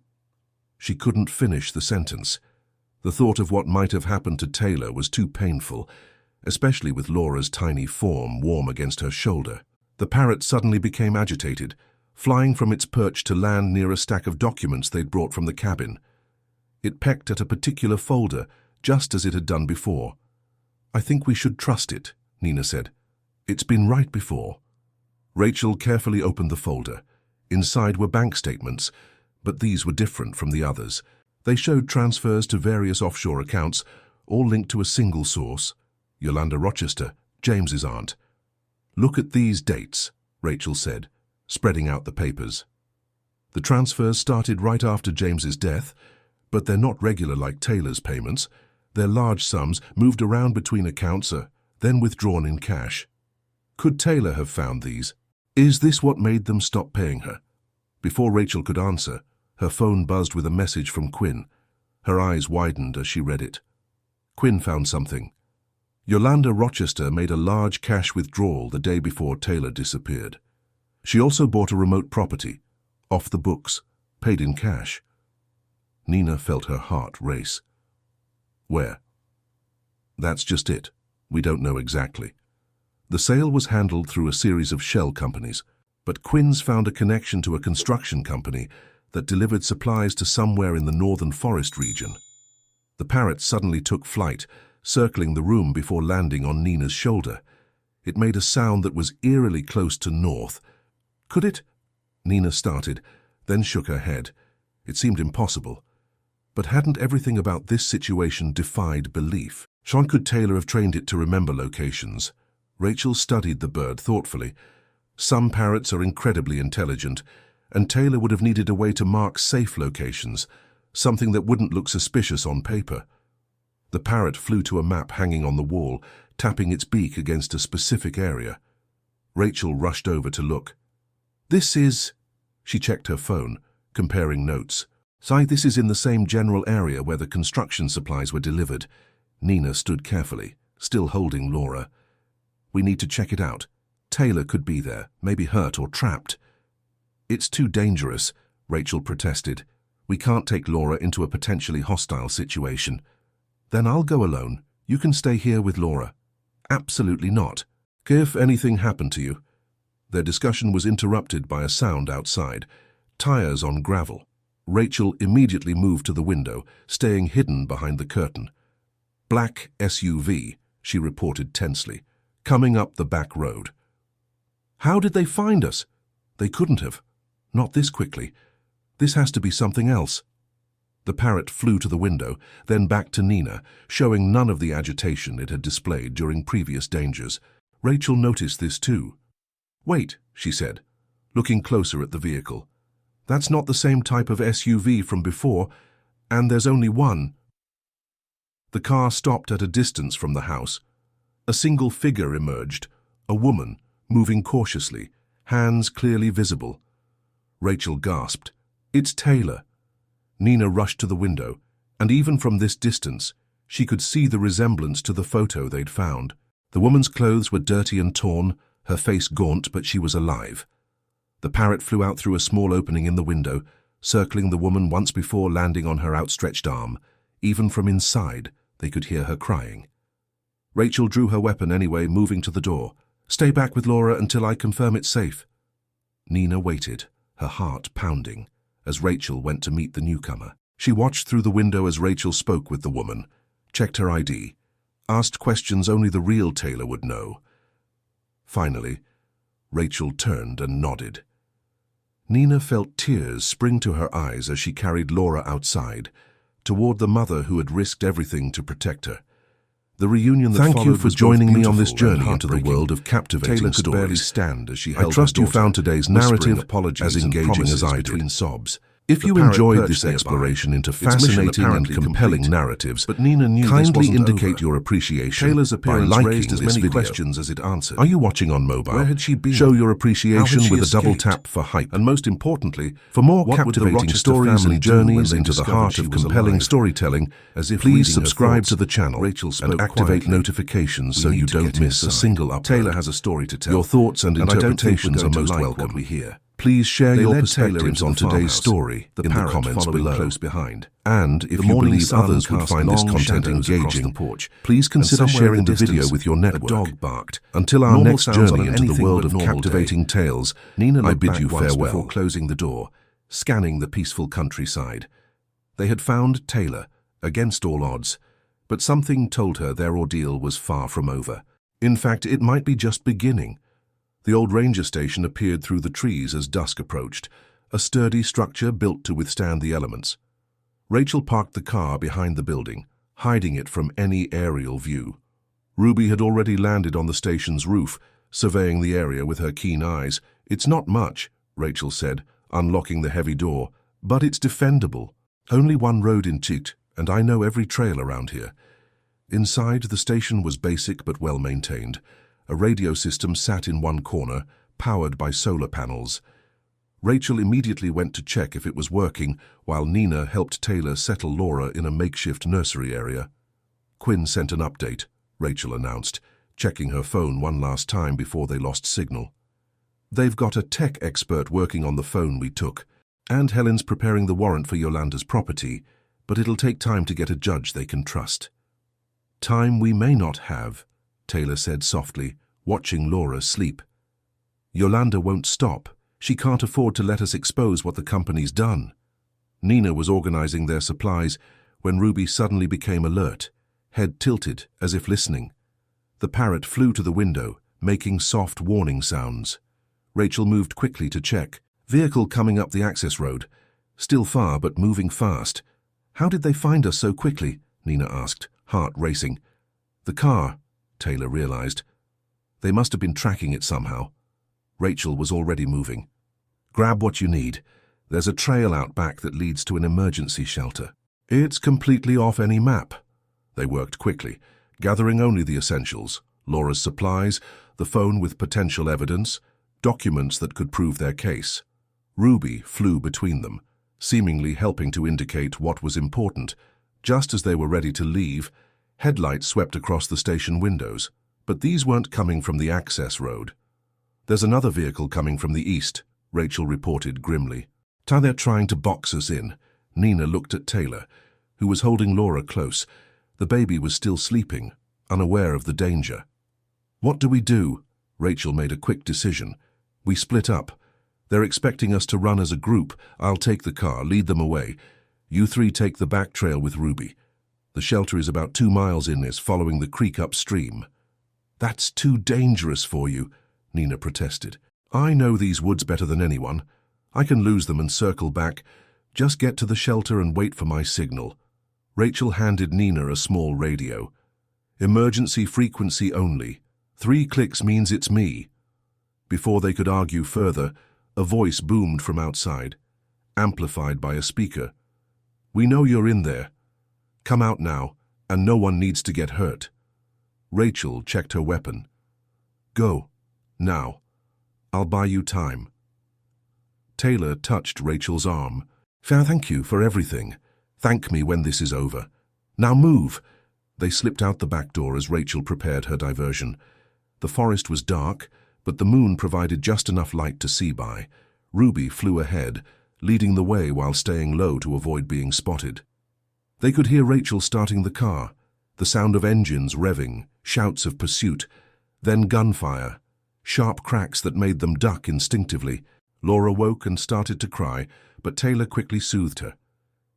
[SPEAKER 1] She couldn't finish the sentence. The thought of what might have happened to Taylor was too painful, especially with Laura's tiny form warm against her shoulder. The Parrot suddenly became agitated, flying from its perch to land near a stack of documents they'd brought from the cabin. It pecked at a particular folder, just as it had done before. I think we should trust it, Nina said. It's been right before. Rachel carefully opened the folder. Inside were bank statements, but these were different from the others. They showed transfers to various offshore accounts, all linked to a single source, Yolanda Rochester, James's aunt. Look at these dates, Rachel said, spreading out the papers. The transfers started right after James's death, but they're not regular like Taylor's payments. They're large sums moved around between accounts, then withdrawn in cash. Could Taylor have found these? Is this what made them stop paying her? Before Rachel could answer, her phone buzzed with a message from Quinn. Her eyes widened as she read it. Quinn found something. Yolanda Rochester made a large cash withdrawal the day before Taylor disappeared. She also bought a remote property, off the books, paid in cash. Nina felt her heart race. Where? That's just it. We don't know exactly. The sale was handled through a series of shell companies, but Quinn's found a connection to a construction company that delivered supplies to somewhere in the northern forest region. The Parrot suddenly took flight, circling the room before landing on Nina's shoulder. It made a sound that was eerily close to north. Could it? Nina started, then shook her head. It seemed impossible. But hadn't everything about this situation defied belief? Could Taylor have trained it to remember locations? Rachel studied the bird thoughtfully. Some parrots are incredibly intelligent, and Taylor would have needed a way to mark safe locations, something that wouldn't look suspicious on paper. The parrot flew to a map hanging on the wall, tapping its beak against a specific area. Rachel rushed over to look. This is... She checked her phone, comparing notes. This is in the same general area where the construction supplies were delivered. Nina stood carefully, still holding Laura. We need to check it out. Taylor could be there, maybe hurt or trapped. It's too dangerous, Rachel protested. We can't take Laura into a potentially hostile situation. Then I'll go alone. You can stay here with Laura. Absolutely not. If anything happened to you. Their discussion was interrupted by a sound outside. Tires on gravel. Rachel immediately moved to the window, staying hidden behind the curtain. Black SUV, she reported tensely, coming up the back road. How did they find us? They couldn't have. Not this quickly. This has to be something else. The Parrot flew to the window, then back to Nina, showing none of the agitation it had displayed during previous dangers. Rachel noticed this too. Wait, she said, looking closer at the vehicle. That's not the same type of SUV from before, and there's only one. The car stopped at a distance from the house. A single figure emerged, a woman, moving cautiously, hands clearly visible. Rachel gasped. It's Taylor. Nina rushed to the window, and even from this distance, she could see the resemblance to the photo they'd found. The woman's clothes were dirty and torn, her face gaunt, but she was alive. The Parrot flew out through a small opening in the window, circling the woman once before landing on her outstretched arm. Even from inside, they could hear her crying. Rachel drew her weapon anyway, moving to the door. Stay back with Laura until I confirm it's safe. Nina waited, her heart pounding, as Rachel went to meet the newcomer. She watched through the window as Rachel spoke with the woman, checked her ID, asked questions only the real Taylor would know. Finally, Rachel turned and nodded. Nina felt tears spring to her eyes as she carried Laura outside, toward the mother who had risked everything to protect her. The reunion that
[SPEAKER 2] Thank you for joining me on this
[SPEAKER 1] journey
[SPEAKER 2] journey
[SPEAKER 1] into the world of captivating
[SPEAKER 2] Taylor could
[SPEAKER 1] stories.
[SPEAKER 2] barely stand as she held
[SPEAKER 1] I trust
[SPEAKER 2] her
[SPEAKER 1] you
[SPEAKER 2] daughter,
[SPEAKER 1] found today's
[SPEAKER 2] whispering
[SPEAKER 1] narrative
[SPEAKER 2] apologies
[SPEAKER 1] as
[SPEAKER 2] and
[SPEAKER 1] engaging as
[SPEAKER 2] promises
[SPEAKER 1] I
[SPEAKER 2] between
[SPEAKER 1] did.
[SPEAKER 2] sobs.
[SPEAKER 1] If
[SPEAKER 2] The
[SPEAKER 1] you
[SPEAKER 2] Parrot
[SPEAKER 1] enjoyed
[SPEAKER 2] perched
[SPEAKER 1] this
[SPEAKER 2] nearby.
[SPEAKER 1] exploration into
[SPEAKER 2] Its mission
[SPEAKER 1] fascinating and
[SPEAKER 2] apparently
[SPEAKER 1] compelling
[SPEAKER 2] complete.
[SPEAKER 1] narratives,
[SPEAKER 2] But Nina knew this
[SPEAKER 1] kindly
[SPEAKER 2] wasn't
[SPEAKER 1] indicate
[SPEAKER 2] over.
[SPEAKER 1] your appreciation
[SPEAKER 2] Taylor's
[SPEAKER 1] by
[SPEAKER 2] appearance
[SPEAKER 1] liking
[SPEAKER 2] raised as
[SPEAKER 1] this
[SPEAKER 2] many
[SPEAKER 1] video.
[SPEAKER 2] questions as it answered.
[SPEAKER 1] Are you watching on mobile?
[SPEAKER 2] Where had she been?
[SPEAKER 1] Show your
[SPEAKER 2] How
[SPEAKER 1] appreciation
[SPEAKER 2] had she
[SPEAKER 1] with a double
[SPEAKER 2] escaped?
[SPEAKER 1] tap for hype.
[SPEAKER 2] And most importantly,
[SPEAKER 1] For more
[SPEAKER 2] what would the
[SPEAKER 1] captivating
[SPEAKER 2] Rochester
[SPEAKER 1] stories
[SPEAKER 2] family
[SPEAKER 1] and
[SPEAKER 2] do when
[SPEAKER 1] journeys
[SPEAKER 2] they
[SPEAKER 1] into the
[SPEAKER 2] discovered
[SPEAKER 1] heart
[SPEAKER 2] she
[SPEAKER 1] of
[SPEAKER 2] was
[SPEAKER 1] compelling
[SPEAKER 2] alive?
[SPEAKER 1] storytelling,
[SPEAKER 2] As if
[SPEAKER 1] please
[SPEAKER 2] reading her
[SPEAKER 1] subscribe
[SPEAKER 2] thoughts,
[SPEAKER 1] to the channel
[SPEAKER 2] Rachel spoke
[SPEAKER 1] and activate
[SPEAKER 2] quietly.
[SPEAKER 1] notifications so
[SPEAKER 2] We
[SPEAKER 1] you
[SPEAKER 2] need to
[SPEAKER 1] don't
[SPEAKER 2] get
[SPEAKER 1] miss a
[SPEAKER 2] inside.
[SPEAKER 1] single upload.
[SPEAKER 2] Taylor has a story to tell.
[SPEAKER 1] Your thoughts and
[SPEAKER 2] I don't think we're
[SPEAKER 1] interpretations
[SPEAKER 2] going
[SPEAKER 1] are
[SPEAKER 2] to
[SPEAKER 1] most
[SPEAKER 2] like
[SPEAKER 1] welcome.
[SPEAKER 2] what we hear.
[SPEAKER 1] Please share
[SPEAKER 2] They
[SPEAKER 1] your
[SPEAKER 2] led Taylor
[SPEAKER 1] perspectives
[SPEAKER 2] into
[SPEAKER 1] on
[SPEAKER 2] the
[SPEAKER 1] today's
[SPEAKER 2] farmhouse,
[SPEAKER 1] story
[SPEAKER 2] the
[SPEAKER 1] in the
[SPEAKER 2] Parrot
[SPEAKER 1] comments
[SPEAKER 2] following
[SPEAKER 1] below.
[SPEAKER 2] close behind.
[SPEAKER 1] And if
[SPEAKER 2] The
[SPEAKER 1] you
[SPEAKER 2] morning
[SPEAKER 1] believe
[SPEAKER 2] sun
[SPEAKER 1] others would
[SPEAKER 2] cast
[SPEAKER 1] find this
[SPEAKER 2] long
[SPEAKER 1] content
[SPEAKER 2] shadows across
[SPEAKER 1] engaging,
[SPEAKER 2] the porch,
[SPEAKER 1] please consider
[SPEAKER 2] and somewhere in
[SPEAKER 1] sharing
[SPEAKER 2] the
[SPEAKER 1] the video
[SPEAKER 2] distance,
[SPEAKER 1] with your network.
[SPEAKER 2] a dog barked.
[SPEAKER 1] Until our
[SPEAKER 2] Normal
[SPEAKER 1] next
[SPEAKER 2] sounds on
[SPEAKER 1] journey
[SPEAKER 2] an
[SPEAKER 1] into the
[SPEAKER 2] anything
[SPEAKER 1] world
[SPEAKER 2] but
[SPEAKER 1] of
[SPEAKER 2] normal
[SPEAKER 1] captivating
[SPEAKER 2] day.
[SPEAKER 1] tales,
[SPEAKER 2] Nina
[SPEAKER 1] I
[SPEAKER 2] looked
[SPEAKER 1] bid
[SPEAKER 2] back
[SPEAKER 1] you
[SPEAKER 2] once
[SPEAKER 1] farewell.
[SPEAKER 2] before closing the door, scanning the peaceful countryside. They had found Taylor, against all odds, but something told her their ordeal was far from over. In fact, it might be just beginning. The old ranger station appeared through the trees as dusk approached, a sturdy structure built to withstand the elements. Rachel parked the car behind the building, hiding it from any aerial view. Ruby had already landed on the station's roof, surveying the area with her keen eyes. It's not much, Rachel said, unlocking the heavy door, but it's defendable. Only one road in Cheat, and I know every trail around here. Inside, the station was basic but well maintained. A radio system sat in one corner, powered by solar panels. Rachel immediately went to check if it was working, while Nina helped Taylor settle Laura in a makeshift nursery area. Quinn sent an update, Rachel announced, checking her phone one last time before they lost signal. They've got a tech expert working on the phone we took, and Helen's preparing the warrant for Yolanda's property, but it'll take time to get a judge they can trust. Time we may not have, Taylor said softly, watching Laura sleep. Yolanda won't stop. She can't afford to let us expose what the company's done. Nina was organizing their supplies when Ruby suddenly became alert, head tilted as if listening. The parrot flew to the window, making soft warning sounds. Rachel moved quickly to check. Vehicle coming up the access road. Still far, but moving fast. How did they find us so quickly? Nina asked, heart racing. The car, Taylor realized. They must have been tracking it somehow. Rachel was already moving. Grab what you need. There's a trail out back that leads to an emergency shelter. It's completely off any map. They worked quickly, gathering only the essentials. Laura's supplies, the phone with potential evidence, documents that could prove their case. Ruby flew between them, seemingly helping to indicate what was important. Just as they were ready to leave, headlights swept across the station windows, but these weren't coming from the access road. There's another vehicle coming from the east, Rachel reported grimly. They're trying to box us in. Nina looked at Taylor, who was holding Laura close. The baby was still sleeping, unaware of the danger. What do we do? Rachel made a quick decision. We split up. They're expecting us to run as a group. I'll take the car, lead them away. You three take the back trail with Ruby. The shelter is about 2 miles in this, following the creek upstream. That's too dangerous for you, Nina protested. I know these woods better than anyone. I can lose them and circle back. Just get to the shelter and wait for my signal. Rachel handed Nina a small radio. Emergency frequency only. 3 clicks means it's me. Before they could argue further, a voice boomed from outside, amplified by a speaker. We know you're in there. Come out now, and no one needs to get hurt. Rachel checked her weapon. Go. Now. I'll buy you time. Taylor touched Rachel's arm. Thank you for everything. Thank me when this is over. Now move. They slipped out the back door as Rachel prepared her diversion. The forest was dark, but the moon provided just enough light to see by. Ruby flew ahead, leading the way while staying low to avoid being spotted. They could hear Rachel starting the car, the sound of engines revving, shouts of pursuit, then gunfire, sharp cracks that made them duck instinctively. Laura woke and started to cry, but Taylor quickly soothed her.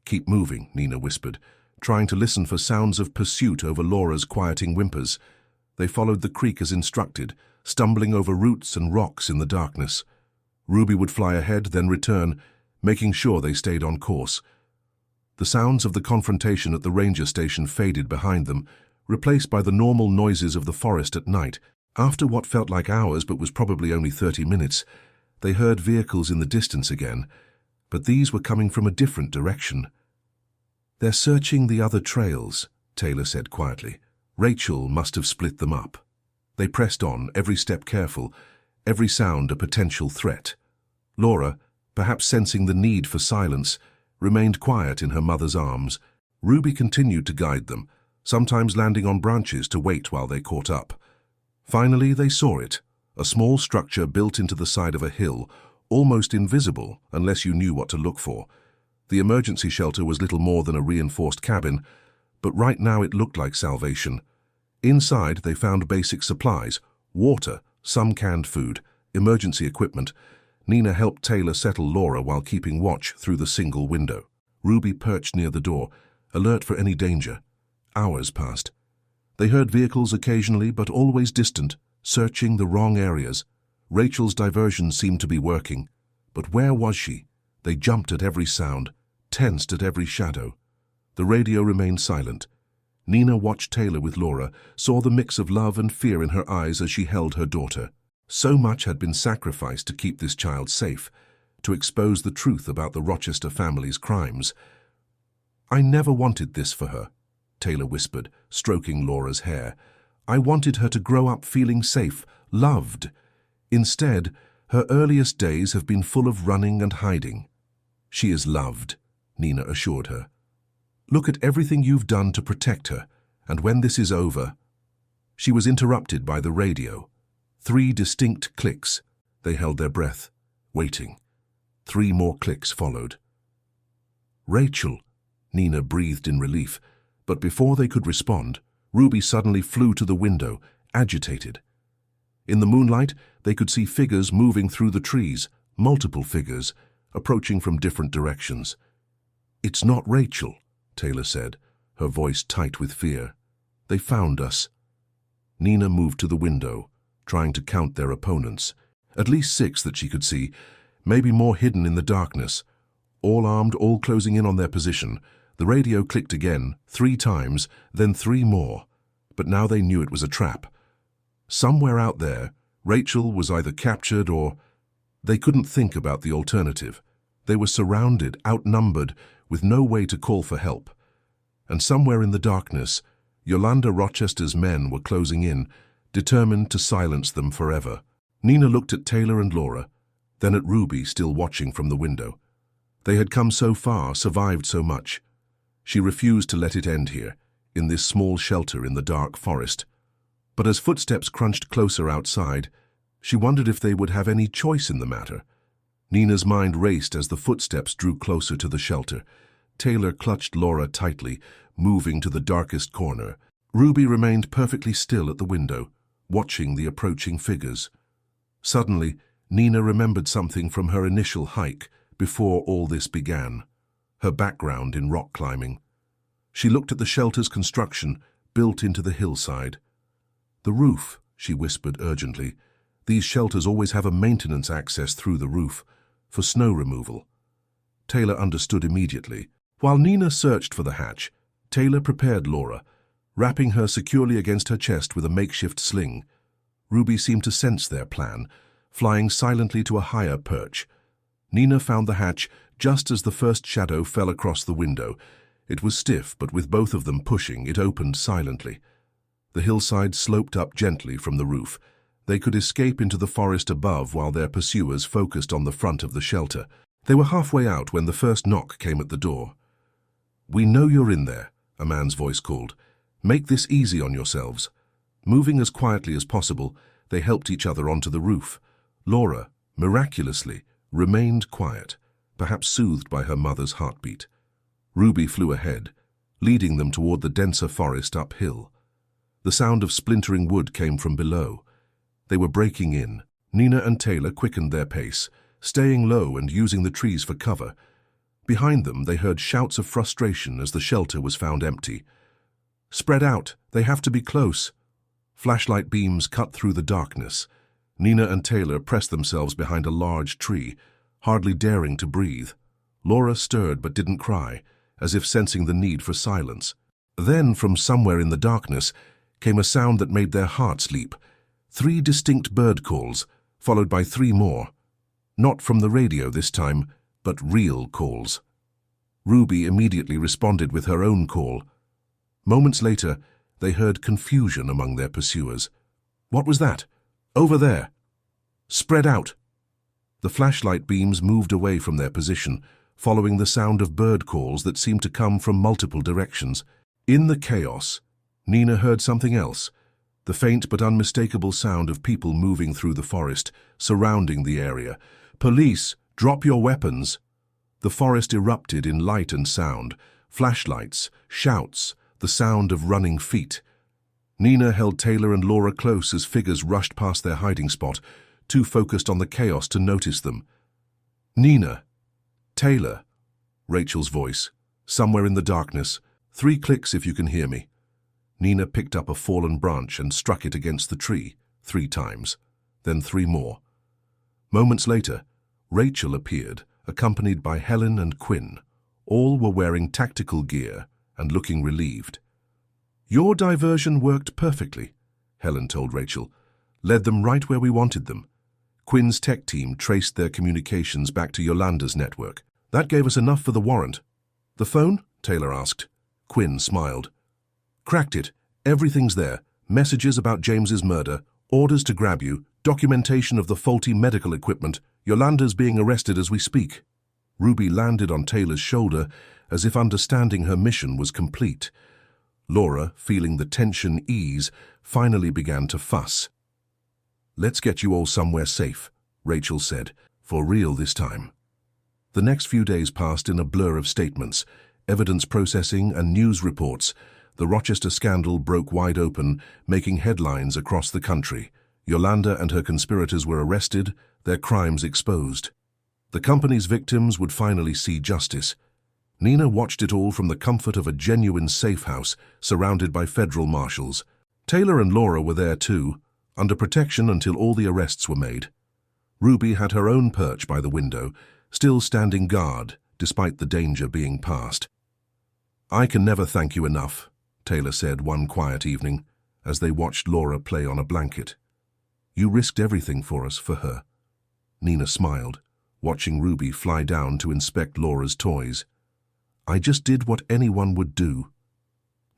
[SPEAKER 2] Keep moving, Nina whispered, trying to listen for sounds of pursuit over Laura's quieting whimpers. They followed the creek as instructed, stumbling over roots and rocks in the darkness. Ruby would fly ahead, then return, making sure they stayed on course. The sounds of the confrontation at the ranger station faded behind them, replaced by the normal noises of the forest at night. After what felt like hours but was probably only 30 minutes, they heard vehicles in the distance again, but these were coming from a different direction. They're searching the other trails, Taylor said quietly. Rachel must have split them up. They pressed on, every step careful, every sound a potential threat. Laura, perhaps sensing the need for silence, remained quiet in her mother's arms. Ruby continued to guide them, sometimes landing on branches to wait while they caught up. Finally, they saw it, a small structure built into the side of a hill, almost invisible unless you knew what to look for. The emergency shelter was little more than a reinforced cabin, but right now it looked like salvation. Inside, they found basic supplies, water, some canned food, emergency equipment. Nina helped Taylor settle Laura while keeping watch through the single window. Ruby perched near the door, alert for any danger. Hours passed. They heard vehicles occasionally, but always distant, searching the wrong areas. Rachel's diversion seemed to be working. But where was she? They jumped at every sound, tensed at every shadow. The radio remained silent. Nina watched Taylor with Laura, saw the mix of love and fear in her eyes as she held her daughter. So much had been sacrificed to keep this child safe, to expose the truth about the Rochester family's crimes. I never wanted this for her, Taylor whispered, stroking Laura's hair. I wanted her to grow up feeling safe, loved. Instead, her earliest days have been full of running and hiding. She is loved, Nina assured her. Look at everything you've done to protect her, and when this is over... She was interrupted by the radio. 3 distinct clicks. They held their breath, waiting. 3 more clicks followed. Rachel, Nina breathed in relief, but before they could respond, Ruby suddenly flew to the window, agitated. In the moonlight, they could see figures moving through the trees, multiple figures, approaching from different directions. "It's not Rachel," Taylor said, her voice tight with fear. "They found us." Nina moved to the window, trying to count their opponents. At least 6 that she could see, maybe more hidden in the darkness. All armed, all closing in on their position. The radio clicked again, 3 times, then 3 more. But now they knew it was a trap. Somewhere out there, Rachel was either captured or... They couldn't think about the alternative. They were surrounded, outnumbered, with no way to call for help. And somewhere in the darkness, Yolanda Rochester's men were closing in, determined to silence them forever. Nina looked at Taylor and Laura, then at Ruby still watching from the window. They had come so far, survived so much. She refused to let it end here, in this small shelter in the dark forest. But as footsteps crunched closer outside, she wondered if they would have any choice in the matter. Nina's mind raced as the footsteps drew closer to the shelter. Taylor clutched Laura tightly, moving to the darkest corner. Ruby remained perfectly still at the window, watching the approaching figures. Suddenly, Nina remembered something from her initial hike, before all this began. Her background in rock climbing. She looked at the shelter's construction, built into the hillside. "The roof," she whispered urgently. "These shelters always have a maintenance access through the roof, for snow removal." Taylor understood immediately. While Nina searched for the hatch, Taylor prepared Laura, wrapping her securely against her chest with a makeshift sling. Ruby seemed to sense their plan, flying silently to a higher perch. Nina found the hatch just as the first shadow fell across the window. It was stiff, but with both of them pushing, it opened silently. The hillside sloped up gently from the roof. They could escape into the forest above while their pursuers focused on the front of the shelter. They were halfway out when the first knock came at the door. "We know you're in there," a man's voice called. "Make this easy on yourselves." Moving as quietly as possible, they helped each other onto the roof. Laura, miraculously, remained quiet, perhaps soothed by her mother's heartbeat. Ruby flew ahead, leading them toward the denser forest uphill. The sound of splintering wood came from below. They were breaking in. Nina and Taylor quickened their pace, staying low and using the trees for cover. Behind them, they heard shouts of frustration as the shelter was found empty. "Spread out, they have to be close." Flashlight beams cut through the darkness. Nina and Taylor pressed themselves behind a large tree, hardly daring to breathe. Laura stirred but didn't cry, as if sensing the need for silence. Then, from somewhere in the darkness, came a sound that made their hearts leap. 3 distinct bird calls, followed by 3 more. Not from the radio this time, but real calls. Ruby immediately responded with her own call. Moments later, they heard confusion among their pursuers. "What was that? Over there! Spread out!" The flashlight beams moved away from their position, following the sound of bird calls that seemed to come from multiple directions. In the chaos, Nina heard something else, the faint but unmistakable sound of people moving through the forest, surrounding the area. "Police, drop your weapons!" The forest erupted in light and sound, flashlights, shouts, the sound of running feet. Nina held Taylor and Laura close as figures rushed past their hiding spot, too focused on the chaos to notice them. "Nina! Taylor!" Rachel's voice, somewhere in the darkness. "3 clicks if you can hear me." Nina picked up a fallen branch and struck it against the tree 3 times, then 3 more. Moments later, Rachel appeared, accompanied by Helen and Quinn. All were wearing tactical gear and looking relieved. "Your diversion worked perfectly," Helen told Rachel. "Led them right where we wanted them." Quinn's tech team traced their communications back to Yolanda's network. "That gave us enough for the warrant." "The phone?" Taylor asked. Quinn smiled. "Cracked it. Everything's there. Messages about James's murder, orders to grab you, documentation of the faulty medical equipment. Yolanda's being arrested as we speak." Ruby landed on Taylor's shoulder as if understanding her mission was complete. Laura, feeling the tension ease, finally began to fuss. "Let's get you all somewhere safe," Rachel said, "for real this time." The next few days passed in a blur of statements, evidence processing and news reports.
[SPEAKER 1] The Rochester scandal broke wide open, making headlines across the country. Yolanda and her conspirators were arrested, their crimes exposed. The company's victims would finally see justice. Nina watched it all from the comfort of a genuine safe house surrounded by federal marshals. Taylor and Laura were there too, under protection until all the arrests were made. Ruby had her own perch by the window, still standing guard despite the danger being past. "I can never thank you enough," Taylor said one quiet evening as they watched Laura play on a blanket. "You risked everything for us, for her." Nina smiled, watching Ruby fly down to inspect Laura's toys. "I just did what anyone would do."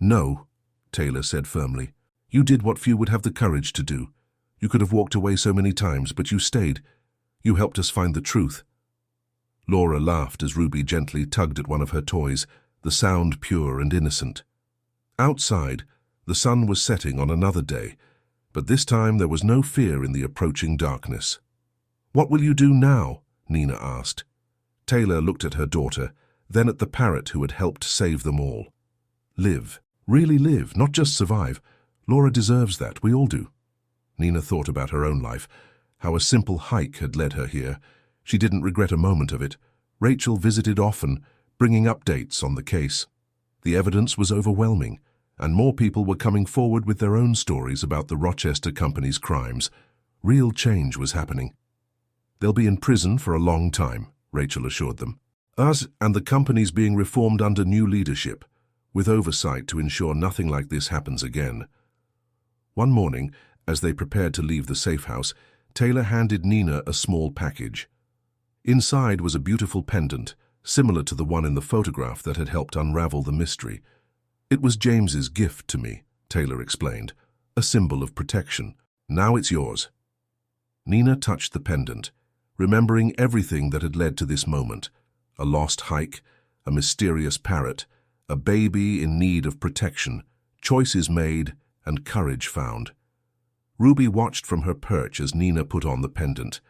[SPEAKER 1] "No," Taylor said firmly. "You did what few would have the courage to do. You could have walked away so many times, but you stayed. You helped us find the truth." Laura laughed as Ruby gently tugged at one of her toys, the sound pure and innocent. Outside, the sun was setting on another day, but this time there was no fear in the approaching darkness. "What will you do now?" Nina asked. Taylor looked at her daughter, then at the parrot who had helped save them all. "Live. Really live, not just survive. Laura deserves that, we all do." Nina thought about her own life, how a simple hike had led her here. She didn't regret a moment of it. Rachel visited often, bringing updates on the case. The evidence was overwhelming, and more people were coming forward with their own stories about the Rochester company's crimes. Real change was happening. "They'll be in prison for a long time," Rachel assured them. "Us and the company's being reformed under new leadership, with oversight to ensure nothing like this happens again." One morning, as they prepared to leave the safe house, Taylor handed Nina a small package. Inside was a beautiful pendant, similar to the one in the photograph that had helped unravel the mystery. "It was James's gift to me," Taylor explained, "a symbol of protection. Now it's yours." Nina touched the pendant, remembering everything that had led to this moment: a lost hike, a mysterious parrot, a baby in need of protection, choices made, and courage found. Ruby watched from her perch as Nina put on the pendant.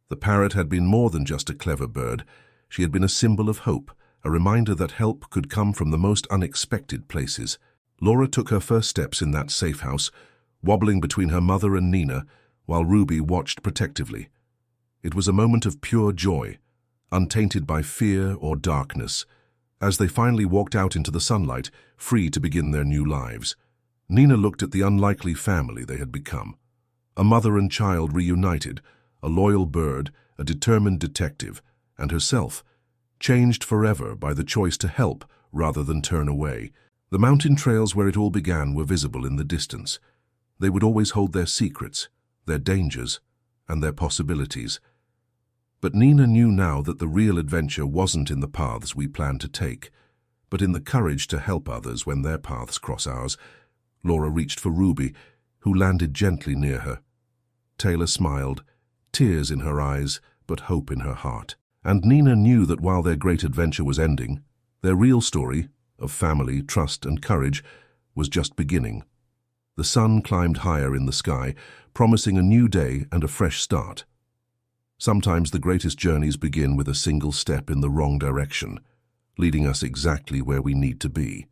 [SPEAKER 1] The parrot had been more than just a clever bird. She had been a symbol of hope, a reminder that help could come from the most unexpected places. Laura took her first steps in that safe house, wobbling between her mother and Nina, while Ruby watched protectively. It was a moment of pure joy, untainted by fear or darkness, as they finally walked out into the sunlight, free to begin their new lives. Nina looked at the unlikely family they had become. A mother and child reunited, a loyal bird, a determined detective, and herself, changed forever by the choice to help rather than turn away. The mountain trails where it all began were visible in the distance. They would always hold their secrets, their dangers, and their possibilities. But Nina knew now that the real adventure wasn't in the paths we planned to take, but in the courage to help others when their paths cross ours. Laura reached for Ruby, who landed gently near her. Taylor smiled, tears in her eyes, but hope in her heart. And Nina knew that while their great adventure was ending, their real story, of family, trust, and courage, was just beginning. The sun climbed higher in the sky, promising a new day and a fresh start. Sometimes the greatest journeys begin with a single step in the wrong direction, leading us exactly where we need to be.